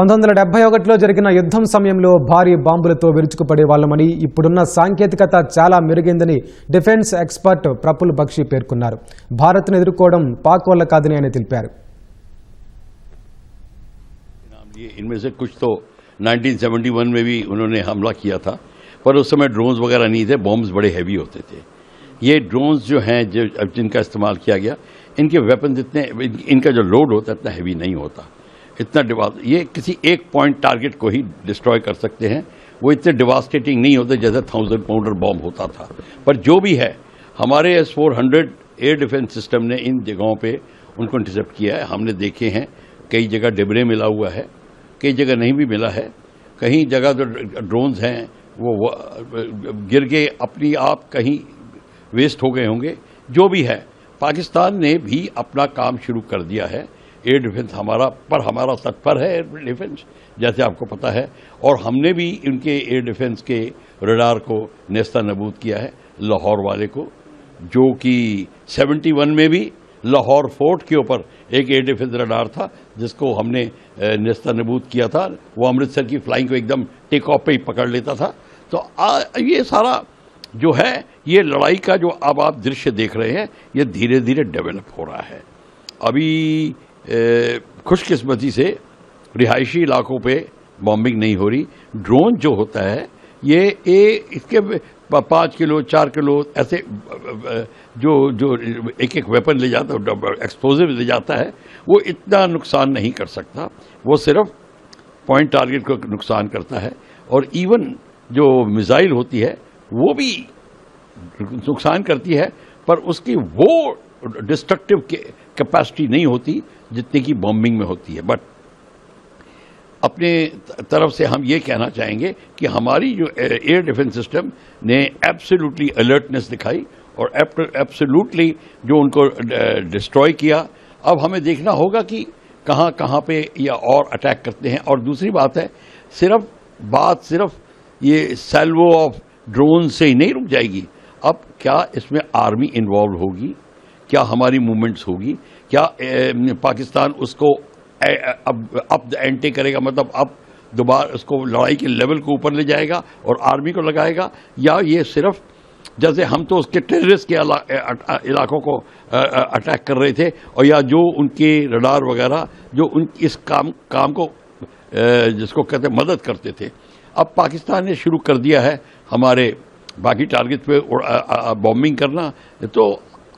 1971లో జరిగిన యుద్ధం సమయంలో భారీ బాంబులతో విరుచుకుపడే వాళ్ళమని ఇప్పుడున్న సాంకేతికత చాలా మెరుగైందని డిఫెన్స్ ఎక్స్పర్ట్ ప్రఫుల్ బక్షి పేర్కొన్నారు. భారత్ను ఎదుర్కోవడం పాక్ వల్ల కాదని ఆయన తెలిపారు. इनमें से कुछ तो 1971 में भी उन्होंने हमला किया था, पर उस समय ड्रोन्स वगैरह नहीं थे, बॉम्ब्स बड़े हैवी होते थे. ये ड्रोन्स जो हैं जिनका इस्तेमाल किया गया, इनके वेपन्स इतने, इनका जो लोड होता है इतना हैवी नहीं होता. इतना ये किसी एक पॉइंट टारगेट को ही डिस्ट्रॉय कर सकते हैं. वो इतने डिवास्टेटिंग नहीं होते जैसे 1000 पाउंडर बॉम्ब होता था. पर जो भी है, हमारे S-400 एयर डिफेंस सिस्टम ने इन जगहों पे उनको इंटरसेप्ट किया है. हमने देखे हैं कई जगह डिबरे मिला हुआ है, कई जगह नहीं भी मिला है. कहीं जगह तो ड्रोन्स हैं वो गिर के अपनी आप कहीं वेस्ट हो गए होंगे. जो भी है, पाकिस्तान ने भी अपना काम शुरू कर दिया है. एयर डिफेंस हमारा तत्पर है एयर डिफेंस, जैसे आपको पता है. और हमने भी उनके एयर डिफेंस के रडार को नेस्ता नबूद किया है. लाहौर वाले को, जो कि 71 में भी लाहौर फोर्ट के ऊपर एक एयर डिफेंस रडार था जिसको हमने नेस्ता नबूद किया था. वो अमृतसर की फ्लाइंग को एकदम टेक ऑफ पे ही पकड़ लेता था. तो ये सारा जो है, ये लड़ाई का जो अब आप दृश्य देख रहे हैं, ये धीरे धीरे डेवलप हो रहा है. अभी खुशकिस्मती से रिहायशी इलाकों पे बॉम्बिंग नहीं हो रही. ड्रोन जो होता है ये इसके 5 किलो 4 किलो ऐसे जो एक वेपन ले जाता है, एक्सप्लोजिव ले जाता है, वो इतना नुकसान नहीं कर सकता. वो सिर्फ पॉइंट टारगेट को नुकसान करता है. और इवन जो मिसाइल होती है वो भी नुकसान करती है, पर उसकी वो डिस्ट्रक्टिव कैपेसिटी नहीं होती जितनी की बॉम्बिंग में होती है. बट अपने तरफ से हम ये कहना चाहेंगे कि हमारी जो एयर डिफेंस सिस्टम ने एब्सोल्युटली अलर्टनेस दिखाई और एब्सोल्युटली जो उनको डिस्ट्रॉय किया. अब हमें देखना होगा कि कहाँ कहाँ पे या और अटैक करते हैं. और दूसरी बात है, सिर्फ ये सैल्वो ऑफ ड्रोन से ही नहीं रुक जाएगी. अब क्या इसमें आर्मी इन्वॉल्व होगी, क्या हमारी मूवमेंट्स होगी, क्या पाकिस्तान उसको अब एंटी करेगा, मतलब अब दोबारा उसको लड़ाई के लेवल को ऊपर ले जाएगा और आर्मी को लगाएगा, या ये सिर्फ जैसे हम तो उसके टेररिस्ट के इलाकों को अटैक कर रहे थे, और या जो उनके रडार वगैरह जो इस काम को जिसको कहते मदद करते थे. अब पाकिस्तान ने शुरू कर दिया है हमारे बाकी टारगेट पे बॉम्बिंग करना. तो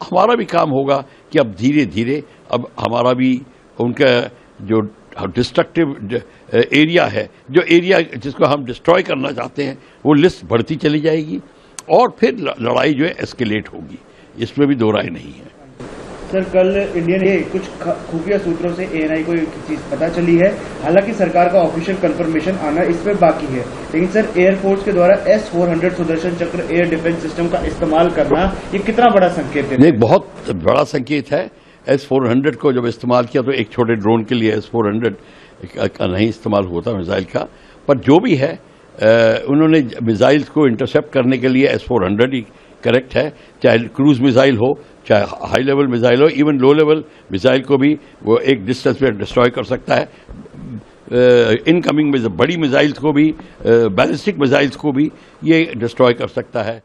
हमारा भी काम होगा कि अब धीरे धीरे अब हमारा भी उनका जो डिस्ट्रक्टिव एरिया है, जो एरिया जिसको हम डिस्ट्रॉय करना चाहते हैं, वो लिस्ट बढ़ती चली जाएगी और फिर लड़ाई जो है एस्केलेट होगी. इसमें भी दो राय नहीं है. सर, कल इंडियन कुछ खुफिया सूत्रों से ANI को एक चीज पता चली है. हालांकि सरकार का ऑफिशियल कंफर्मेशन आना इसमें बाकी है, लेकिन सर एयरफोर्स के द्वारा S-400 सुदर्शन चक्र एयर डिफेंस सिस्टम का इस्तेमाल करना ये कितना बड़ा संकेत है? नहीं, बहुत बड़ा संकेत है. S-400 को जब इस्तेमाल किया तो एक छोटे ड्रोन के लिए S-400 का नहीं इस्तेमाल हुआ था मिसाइल का. पर जो भी है, उन्होंने मिसाइल्स को इंटरसेप्ट करने के लिए S-400 ही करेक्ट है. चाहे क्रूज मिसाइल हो, चाहे हाई लेवल मिसाइल हो, इवन लो लेवल मिसाइल को भी वो एक डिस्टेंस पे डिस्ट्रॉय कर सकता है. इनकमिंग में बड़ी मिसाइल्स को भी, बैलिस्टिक मिसाइल्स को भी ये डिस्ट्रॉय कर सकता है.